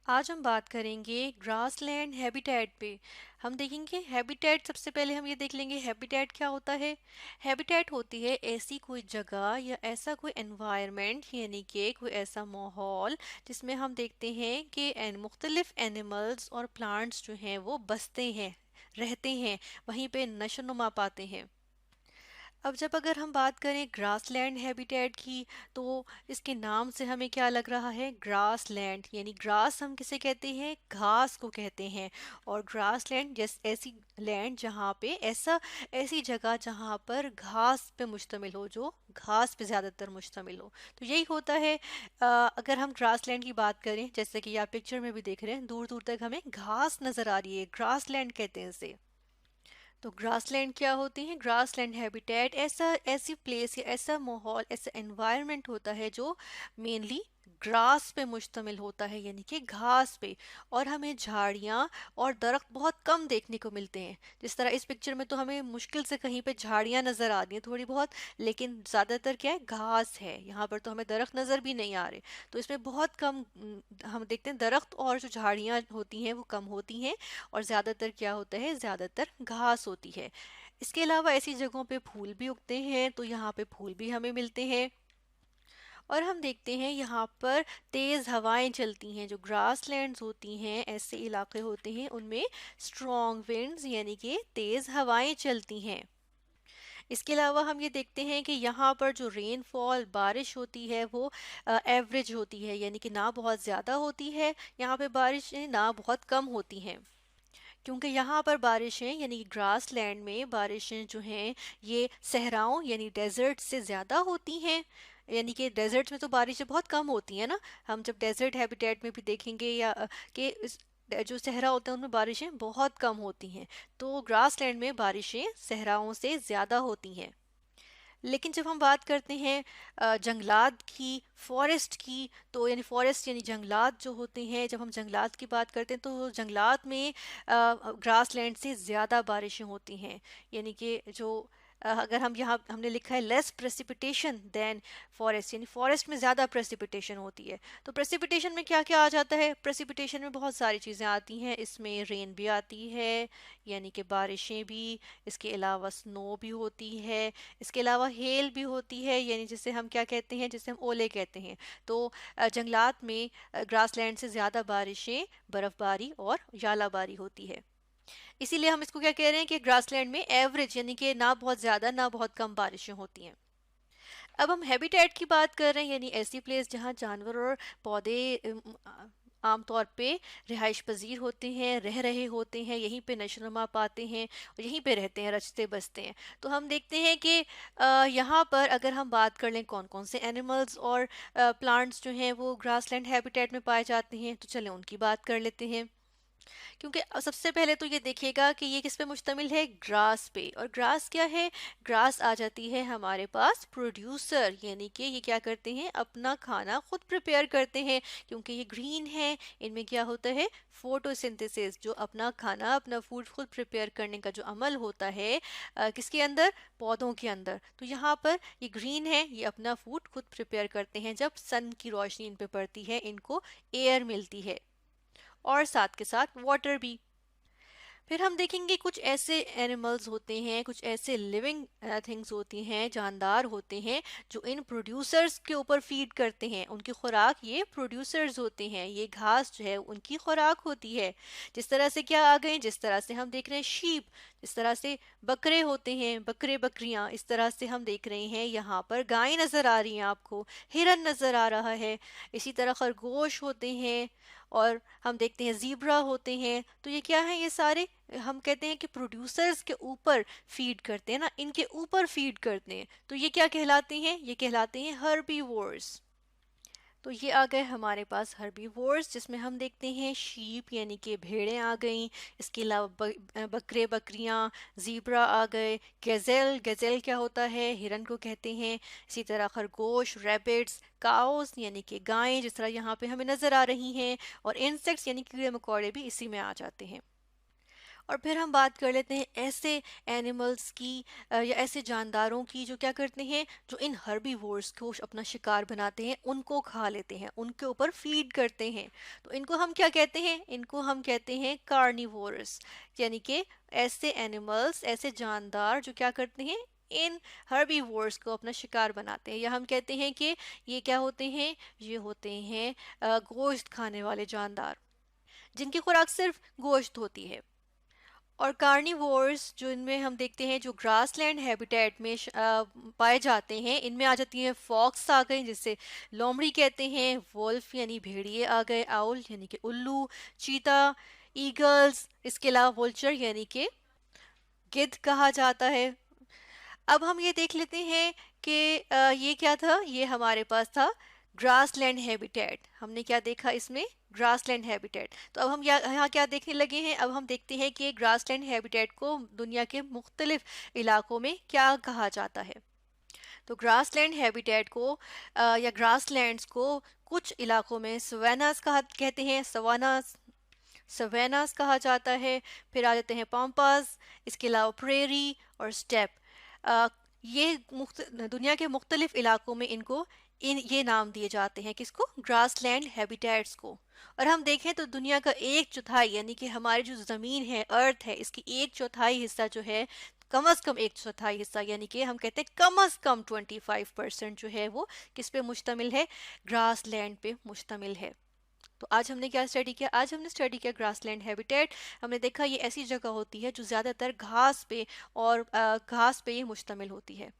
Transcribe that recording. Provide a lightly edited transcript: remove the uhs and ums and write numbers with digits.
आज हम बात करेंगे ग्रासलैंड हैबिटेट पे। हम देखेंगे हैबिटेट। सबसे पहले हम ये देख लेंगे हैबिटेट क्या होता है। हैबिटेट होती है ऐसी कोई जगह या ऐसा कोई एनवायरनमेंट, यानी कि कोई ऐसा माहौल जिसमें हम देखते हैं कि मुख्तलिफ एनिमल्स और प्लांट्स जो हैं वो बसते हैं, रहते हैं, वहीं पे नशो नुमा पाते हैं। अब जब अगर हम बात करें ग्रासलैंड हैबिटेट की, तो इसके नाम से हमें क्या लग रहा है, ग्रासलैंड, यानी ग्रास हम किसे कहते हैं, घास को कहते हैं। और ग्रासलैंड जैसे ऐसी लैंड जहाँ पे ऐसी जगह जहाँ पर घास पे मुश्तमिल हो, जो घास पे ज़्यादातर मुश्तमिल हो। तो यही होता है। अगर हम ग्रासलैंड की बात करें, जैसे कि आप पिक्चर में भी देख रहे हैं, दूर दूर तक हमें घास नज़र आ रही है, ग्रासलैंड कहते हैं इसे। तो ग्रासलैंड क्या होती है, ग्रासलैंड हैबिटेट ऐसी प्लेस या ऐसा माहौल, ऐसा एनवायरनमेंट होता है जो मेनली ग्रास पे मुश्तमिल होता है, यानी कि घास पे। और हमें झाड़ियाँ और दरख्त बहुत कम देखने को मिलते हैं। जिस तरह इस पिक्चर में तो हमें मुश्किल से कहीं पे झाड़ियाँ नज़र आ रही हैं थोड़ी बहुत, लेकिन ज़्यादातर क्या है, घास है। यहाँ पर तो हमें दरख्त नज़र भी नहीं आ रहे। तो इसमें बहुत कम हम देखते हैं दरख्त और जो झाड़ियाँ होती हैं वो कम होती हैं। और ज़्यादातर क्या होता है, ज़्यादातर घास होती है। इसके अलावा ऐसी जगहों पे फूल भी उगते हैं, तो यहाँ पे फूल भी हमें मिलते हैं। और हम देखते हैं यहाँ पर तेज़ हवाएं चलती हैं। जो ग्रासलैंड्स होती हैं, ऐसे इलाके होते हैं उनमें स्ट्रॉन्ग विंड्स, यानी कि तेज़ हवाएं चलती हैं। इसके अलावा हम ये देखते हैं कि यहाँ पर जो रेनफॉल, बारिश होती है, वो एवरेज होती है, यानी कि ना बहुत ज़्यादा होती है यहाँ पे बारिशें, ना बहुत कम होती हैं। क्योंकि यहाँ पर बारिशें, यानी ग्रास लैंड में बारिशें जो हैं ये सहराओं यानी डेजर्ट से ज़्यादा होती हैं। यानी कि डेजर्ट्स में तो बारिशें बहुत कम होती हैं ना। हम जब डेजर्ट हैबिटेट में भी देखेंगे या कि जो सहरा होते हैं उनमें बारिशें बहुत कम होती हैं। तो ग्रास लैंड में बारिशें सहराओं से ज़्यादा होती हैं। लेकिन जब हम बात करते हैं जंगलात की, फॉरेस्ट की, तो यानी फॉरेस्ट यानी जंगलात जो होते हैं, जब हम जंगलात की बात करते हैं तो जंगलात में ग्रासलैंड से ज़्यादा बारिशें होती हैं। यानी कि जो अगर हम यहाँ हमने लिखा है लेस प्रेसिपिटेशन देन फॉरेस्ट, यानी फॉरेस्ट में ज़्यादा प्रेसिपिटेशन होती है। तो प्रेसिपिटेशन में क्या क्या आ जाता है, प्रेसिपिटेशन में बहुत सारी चीज़ें आती हैं। इसमें रेन भी आती है, यानी कि बारिशें भी। इसके अलावा स्नो भी होती है। इसके अलावा हेल भी होती है, यानी जिसे हम क्या कहते हैं, जिसे हम ओले कहते हैं। तो जंगलात में ग्रासलैंड से ज़्यादा बारिशें, बर्फबारी और यालाबारी होती है। इसीलिए हम इसको क्या कह रहे हैं कि ग्रासलैंड में एवरेज, यानी कि ना बहुत ज़्यादा ना बहुत कम बारिशें होती हैं। अब हम हैबिटेट की बात कर रहे हैं, यानी ऐसी प्लेस जहाँ जानवर और पौधे आमतौर पे रिहाइश पजीर होते हैं, रह रहे होते हैं, यहीं पे नशोनुमा पाते हैं और यहीं पे रहते हैं, रचते बसते हैं। तो हम देखते हैं कि यहाँ पर अगर हम बात कर लें कौन कौन से एनिमल्स और प्लांट्स जो हैं वो ग्रासलैंड हैबिटेट में पाए जाते हैं, तो चलें उनकी बात कर लेते हैं। क्योंकि सबसे पहले तो ये देखिएगा कि ये किस पे मुश्तमिल है, ग्रास पे। और ग्रास क्या है, ग्रास आ जाती है हमारे पास प्रोड्यूसर, यानी कि ये क्या करते हैं, अपना खाना खुद प्रिपेयर करते हैं। क्योंकि ये ग्रीन है, इनमें क्या होता है, फोटोसिंथेसिस, जो अपना खाना, अपना फूड खुद प्रिपेयर करने का जो अमल होता है किसके अंदर, पौधों के अंदर। तो यहाँ पर ये ग्रीन है, ये अपना फूड खुद प्रिपेयर करते हैं। जब सन की रोशनी इन पे पड़ती है, इनको एयर मिलती है और साथ के साथ वाटर भी। फिर हम देखेंगे कुछ ऐसे एनिमल्स होते हैं, कुछ ऐसे लिविंग थिंग्स होती हैं, जानदार होते हैं, जो इन प्रोड्यूसर्स के ऊपर फीड करते हैं। उनकी खुराक ये प्रोड्यूसर्स होते हैं, ये घास जो है उनकी खुराक होती है। जिस तरह से क्या आ गए, जिस तरह से हम देख रहे हैं शीप, जिस तरह से बकरे होते हैं, बकरे बकरियां, इस तरह से हम देख रहे हैं यहाँ पर गाय नजर आ रही हैं आपको, हिरन नजर आ रहा है। इसी तरह खरगोश होते हैं और हम देखते हैं जीब्रा होते हैं। तो ये क्या है, ये सारे हम कहते हैं कि प्रोड्यूसर्स के ऊपर फीड करते हैं ना, इनके ऊपर फीड करते हैं। तो ये क्या कहलाते हैं, ये कहलाते हैं हर्बीवोर्स। तो ये आ गए हमारे पास हर्बीवोर्स, जिसमें हम देखते हैं शीप यानी कि भेड़ें आ गई। इसके अलावा बकरे बकरियां, जीब्रा आ गए। गजेल, गजेल क्या होता है, हिरन को कहते हैं। इसी तरह खरगोश, रैबिट्स, काउस यानी कि गायें, जिस तरह यहाँ पे हमें नजर आ रही हैं। और इंसेक्ट्स यानी कीड़े मकोड़े भी इसी में आ जाते हैं। और फिर हम बात कर लेते हैं ऐसे एनिमल्स की या ऐसे जानदारों की जो क्या करते हैं, जो इन हर्बीवोर्स को अपना शिकार बनाते हैं, उनको खा लेते हैं, उनके ऊपर फीड करते हैं। तो इनको हम क्या कहते हैं? इनको हम कहते हैं कार्निवोरस, यानी कि ऐसे एनिमल्स, ऐसे जानदार जो क्या करते हैं, इन हर्बीवोर्स को अपना शिकार बनाते हैं। या हम कहते हैं कि ये क्या होते हैं? ये होते हैं गोश्त खाने वाले जानदार, जिनकी खुराक सिर्फ गोश्त होती है। और कार्निवोर्स जो इनमें हम देखते हैं, जो ग्रासलैंड हैबिटेट में पाए जाते हैं, इनमें आ जाती हैं फॉक्स आ गए जिसे लोमड़ी कहते हैं, वुल्फ यानी भेड़िए आ गए, आउल यानी कि उल्लू, चीता, ईगल्स, इसके अलावा वुल्चर यानी कि गिद्ध कहा जाता है। अब हम ये देख लेते हैं कि ये क्या था, ये हमारे पास था ग्रासलैंड हैबिटेट। हमने क्या देखा इसमें? Grassland habitat. तो अब हम यहाँ क्या देखने लगे हैं? अब हम देखते हैं कि ग्रासलैंड हैबिटेट को दुनिया के मुख्तलिफ इलाकों में क्या कहा जाता है। तो ग्रासलैंड हैबिटेट को या ग्रासलैंड्स को कुछ इलाकों में सवानास कहा कहते हैं, सवानास कहा जाता है। फिर आ जाते हैं पम्पास, इसके अलावा प्रेरी और स्टेप। अ, ये दुनिया के मुख्तलिफ इलाकों में इनको ये नाम दिए जाते हैं, किसको? ग्रासलैंड हैबिटेट्स को। और हम देखें तो दुनिया का 1/4 यानी कि हमारी जो ज़मीन है, अर्थ है, इसकी 1/4 हिस्सा जो है, कम अज कम 1/4 हिस्सा, यानी कि हम कहते हैं कम अज कम 25% जो है वो किस पे मुश्तमिल है? ग्रासलैंड पे मुश्तमिल है। तो आज हमने क्या स्टडी किया? आज हमने स्टडी किया ग्रासलैंड हैबिटेट। हमने देखा ये ऐसी जगह होती है जो ज़्यादातर घास पे और घास पे ये मुश्तमिल होती है।